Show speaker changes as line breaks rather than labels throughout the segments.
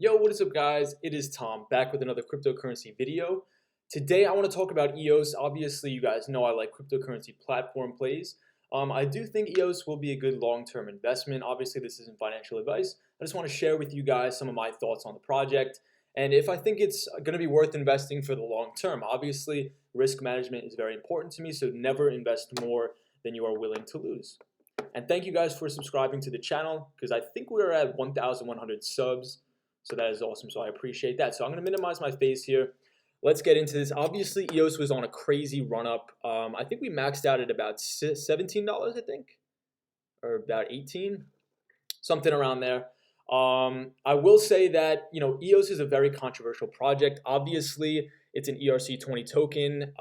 Yo, what is up guys? It is Tom back with another cryptocurrency video. Today I want to talk about EOS. Obviously you guys know I like cryptocurrency platform plays. I do think EOS will be a good long-term investment. Obviously this isn't financial advice. I just want to share with you guys some of my thoughts on the project and if I think it's going to be worth investing for the long term. Obviously risk management is very important to me, so never invest more than you are willing to lose. And thank you guys for subscribing to the channel because I think we're at 1,100 subs. So that is awesome. So I appreciate that. So I'm going to minimize my face here. Let's get into this. Obviously, EOS was on a crazy run up. I think we maxed out at about $17, I think, or about 18, something around there. I will say that EOS is a very controversial project. Obviously, it's an ERC20 token,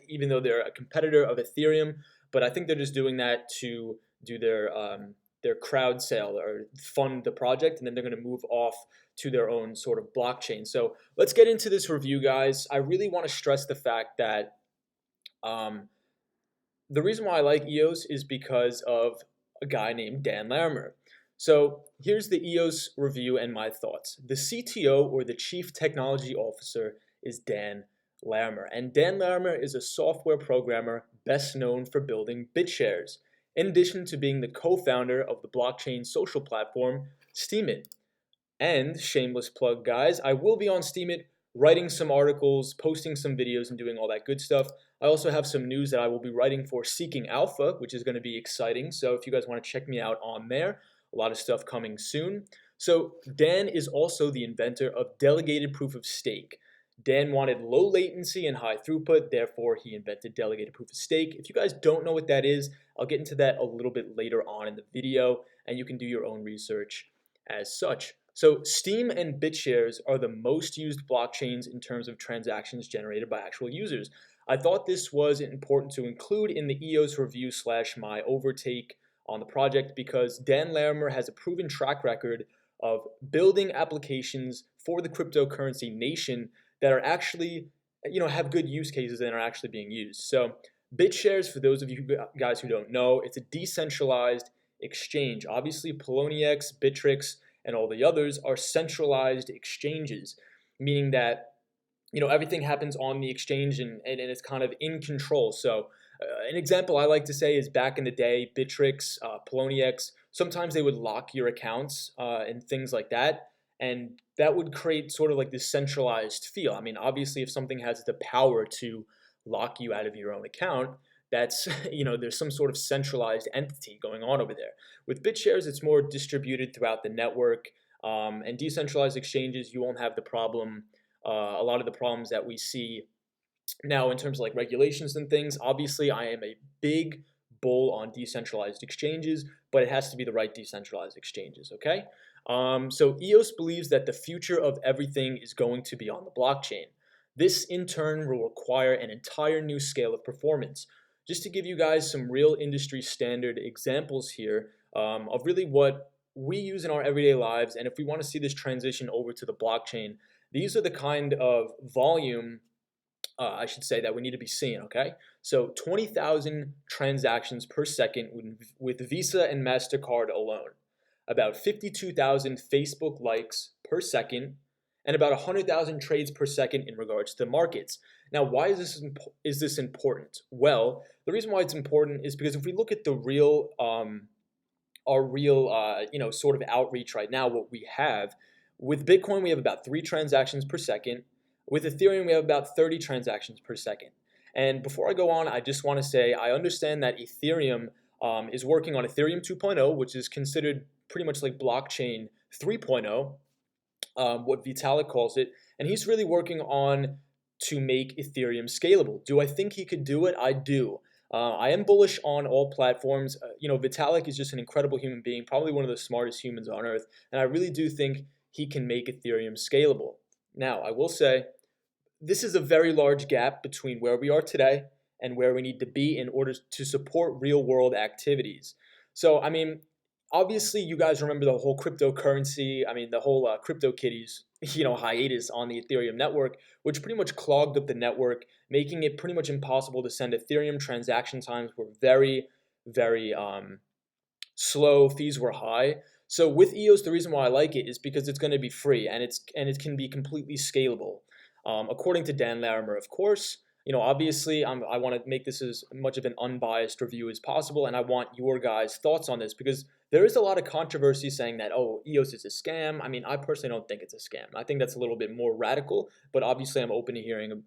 even though they're a competitor of Ethereum. But I think they're just doing that to do their crowd sale or fund the project, and then they're going to move off to their own sort of blockchain. So let's get into this review, guys. I really want to stress the fact that the reason why I like EOS is because of a guy named Dan Larimer. So here's the EOS review and my thoughts. The CTO, or the Chief Technology Officer, is Dan Larimer. And Dan Larimer is a software programmer best known for building BitShares, in addition to being the co-founder of the blockchain social platform Steemit. And shameless plug, guys, I will be on Steemit writing some articles, posting some videos, and doing all that good stuff. I also have some news that I will be writing for Seeking Alpha, which is going to be exciting. So if you guys want to check me out on there, a lot of stuff coming soon. So Dan is also the inventor of Delegated Proof of Stake. Dan wanted low latency and high throughput, therefore he invented Delegated Proof of Stake. If you guys don't know what that is, I'll get into that a little bit later on in the video, and you can do your own research as such. So Steem and BitShares are the most used blockchains in terms of transactions generated by actual users. I thought this was important to include in the EOS review / my overtake on the project because Dan Larimer has a proven track record of building applications for the cryptocurrency nation that are actually, have good use cases and are actually being used. So BitShares, for those of you guys who don't know, it's a decentralized exchange. Obviously, Poloniex, Bittrex, and all the others are centralized exchanges, meaning that everything happens on the exchange and it's kind of in control. So an example I like to say is back in the day, Bittrex, Poloniex, sometimes they would lock your accounts and things like that. And that would create sort of like this centralized feel. I mean, obviously, if something has the power to lock you out of your own account, that's, there's some sort of centralized entity going on over there. With BitShares, it's more distributed throughout the network, and decentralized exchanges, you won't have the problem, a lot of the problems that we see now in terms of like regulations and things. Obviously, I am a big bull on decentralized exchanges, but it has to be the right decentralized exchanges, okay? So EOS believes that the future of everything is going to be on the blockchain. This in turn will require an entire new scale of performance. Just to give you guys some real industry standard examples here of really what we use in our everyday lives, and if we want to see this transition over to the blockchain, these are the kind of volume, I should say, that we need to be seeing, okay? So 20,000 transactions per second with Visa and MasterCard alone, about 52,000 Facebook likes per second, and about 100,000 trades per second in regards to the markets. Now, why is this important? Well, the reason why it's important is because if we look at the real, sort of outreach right now, what we have, with Bitcoin, we have about 3 transactions per second. With Ethereum, we have about 30 transactions per second. And before I go on, I just want to say I understand that Ethereum is working on Ethereum 2.0, which is considered pretty much like blockchain 3.0, what Vitalik calls it. And he's really working on to make Ethereum scalable. Do I think he could do it? I do. I am bullish on all platforms. Vitalik is just an incredible human being, probably one of the smartest humans on earth. And I really do think he can make Ethereum scalable. Now, I will say, this is a very large gap between where we are today and where we need to be in order to support real-world activities. So, I mean, obviously, you guys remember the whole cryptocurrency, the whole CryptoKitties, hiatus on the Ethereum network, which pretty much clogged up the network, making it pretty much impossible to send Ethereum. Transaction times were very, very slow. Fees were high. So with EOS, the reason why I like it is because it's going to be free and it can be completely scalable. According to Dan Larimer, of course. Obviously, I want to make this as much of an unbiased review as possible, and I want your guys' thoughts on this because there is a lot of controversy saying that, oh, EOS is a scam. I mean, I personally don't think it's a scam. I think that's a little bit more radical, but obviously I'm open to hearing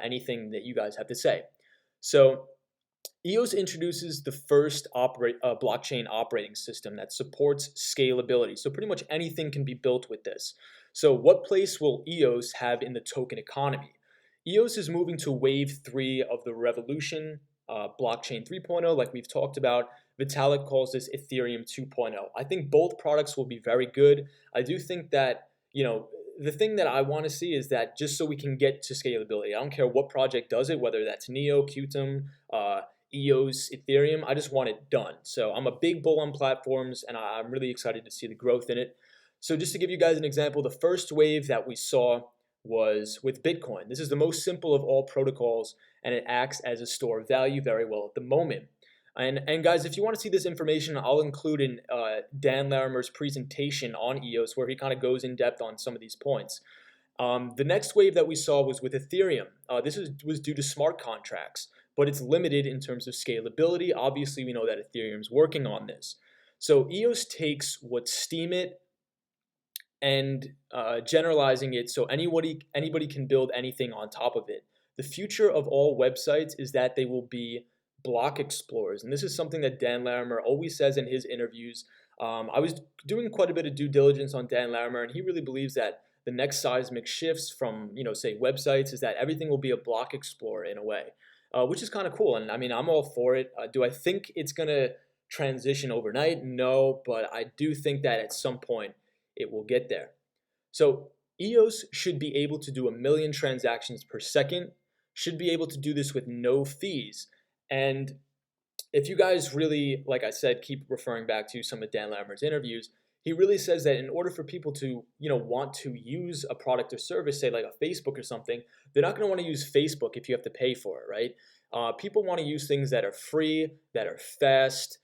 anything that you guys have to say. So EOS introduces the first blockchain operating system that supports scalability. So pretty much anything can be built with this. So what place will EOS have in the token economy? EOS is moving to wave 3 of the revolution, blockchain 3.0, like we've talked about. Vitalik calls this Ethereum 2.0. I think both products will be very good. I do think that, the thing that I want to see is that just so we can get to scalability, I don't care what project does it, whether that's Neo, Qtum, EOS, Ethereum, I just want it done. So I'm a big bull on platforms, and I'm really excited to see the growth in it. So just to give you guys an example, the first wave that we saw was with Bitcoin. This is the most simple of all protocols, and it acts as a store of value very well at the moment. And guys, if you want to see this information, I'll include in Dan Larimer's presentation on EOS, where he kind of goes in depth on some of these points. The next wave that we saw was with Ethereum. This was due to smart contracts, but it's limited in terms of scalability. Obviously, we know that Ethereum's working on this. So EOS takes what Steemit and generalizing it so anybody can build anything on top of it. The future of all websites is that they will be block explorers, and this is something that Dan Larimer always says in his interviews. I was doing quite a bit of due diligence on Dan Larimer, and he really believes that the next seismic shifts from, say websites is that everything will be a block explorer in a way, which is kind of cool. And I mean, I'm all for it. Do I think it's going to transition overnight? No, but I do think that at some point it will get there. So EOS should be able to do 1 million transactions per second, should be able to do this with no fees. And if you guys really, like I said, keep referring back to some of Dan Larimer's interviews, he really says that in order for people to, want to use a product or service, say like a Facebook or something, they're not going to want to use Facebook if you have to pay for it, right? People want to use things that are free, that are fast.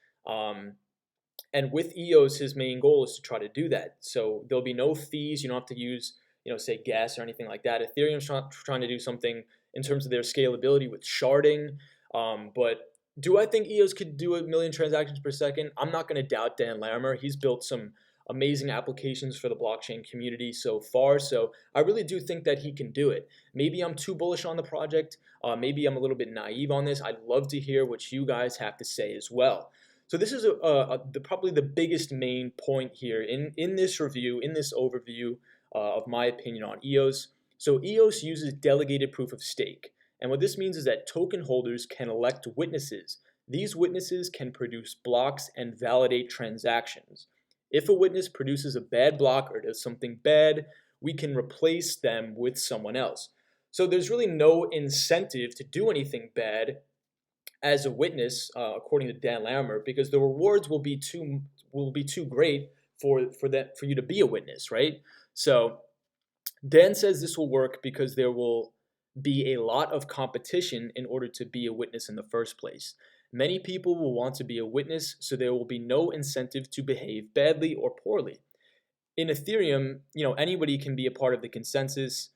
And with EOS, his main goal is to try to do that. So there'll be no fees. You don't have to use, say gas or anything like that. Ethereum's trying to do something in terms of their scalability with sharding. But do I think EOS could do 1 million transactions per second? I'm not going to doubt Dan Larimer. He's built some amazing applications for the blockchain community so far. So I really do think that he can do it. Maybe I'm too bullish on the project. Maybe I'm a little bit naive on this. I'd love to hear what you guys have to say as well. So this is probably the biggest main point here in this review, in this overview of my opinion on EOS. So EOS uses delegated proof of stake. And what this means is that token holders can elect witnesses. These witnesses can produce blocks and validate transactions. If a witness produces a bad block or does something bad, we can replace them with someone else. So there's really no incentive to do anything bad as a witness, according to Dan Larimer, because the rewards will be too great for you to be a witness, right? So Dan says this will work because there will be a lot of competition in order to be a witness in the first place. Many people will want to be a witness, so there will be no incentive to behave badly or poorly. In Ethereum, anybody can be a part of the consensus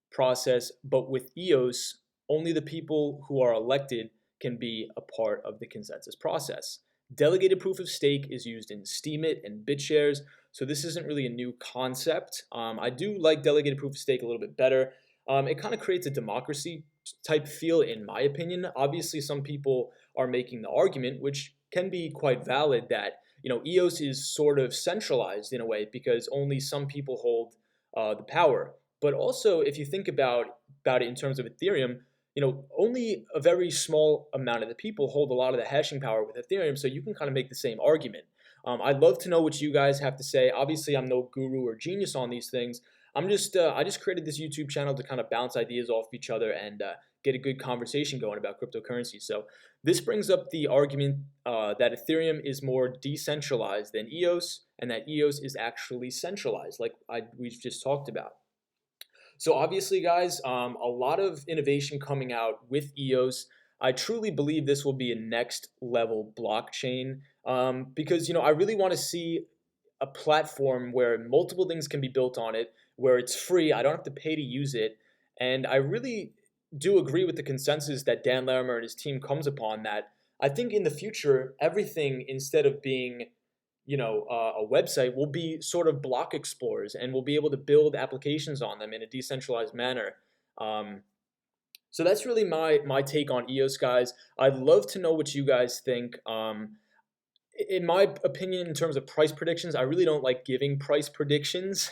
process, but with EOS, only the people who are elected can be a part of the consensus process. Delegated proof of stake is used in Steemit and BitShares, so this isn't really a new concept. I do like delegated proof of stake a little bit better. It kind of creates a democracy type feel, in my opinion. Obviously, some people are making the argument, which can be quite valid, that EOS is sort of centralized in a way because only some people hold the power. But also, if you think about it in terms of Ethereum, only a very small amount of the people hold a lot of the hashing power with Ethereum, so you can kind of make the same argument. I'd love to know what you guys have to say. Obviously, I'm no guru or genius on these things. I just created this YouTube channel to kind of bounce ideas off each other and get a good conversation going about cryptocurrency. So this brings up the argument that Ethereum is more decentralized than EOS, and that EOS is actually centralized, like we've just talked about. So obviously, guys, a lot of innovation coming out with EOS. I truly believe this will be a next level blockchain because I really want to see a platform where multiple things can be built on it, where it's free. I don't have to pay to use it. And I really do agree with the consensus that Dan Larimer and his team comes upon, that I think in the future, everything, instead of being a website, will be sort of block explorers, and we'll be able to build applications on them in a decentralized manner. Um, so that's really my take on EOS, guys. I'd love to know what you guys think. In my opinion, in terms of price predictions, I really don't like giving price predictions.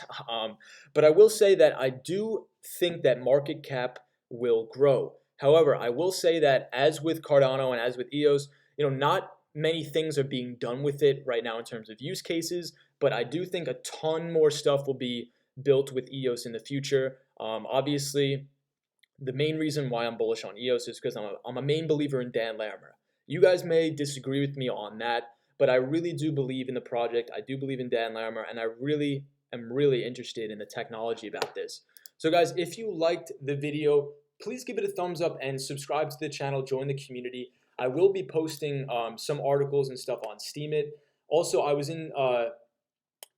But I will say that I do think that market cap will grow. However, I will say that, as with Cardano and as with EOS, not many things are being done with it right now in terms of use cases, but I do think a ton more stuff will be built with EOS in the future. Obviously, the main reason why I'm bullish on EOS is because I'm a main believer in Dan Larimer. You guys may disagree with me on that, but I really do believe in the project. I do believe in Dan Larimer, and I really am really interested in the technology about this. So guys, if you liked the video, please give it a thumbs up and subscribe to the channel, join the community. I will be posting some articles and stuff on Steemit. Also, I was in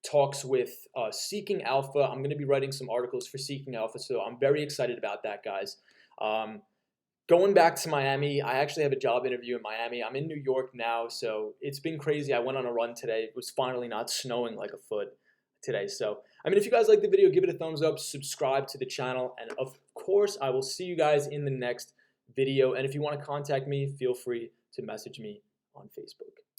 talks with Seeking Alpha. I'm going to be writing some articles for Seeking Alpha, so I'm very excited about that, guys. Going back to Miami, I actually have a job interview in Miami. I'm in New York now, so it's been crazy. I went on a run today. It was finally not snowing like a foot today. So, if you guys like the video, give it a thumbs up, subscribe to the channel, and of course, I will see you guys in the next video. And if you want to contact me, feel free to message me on Facebook.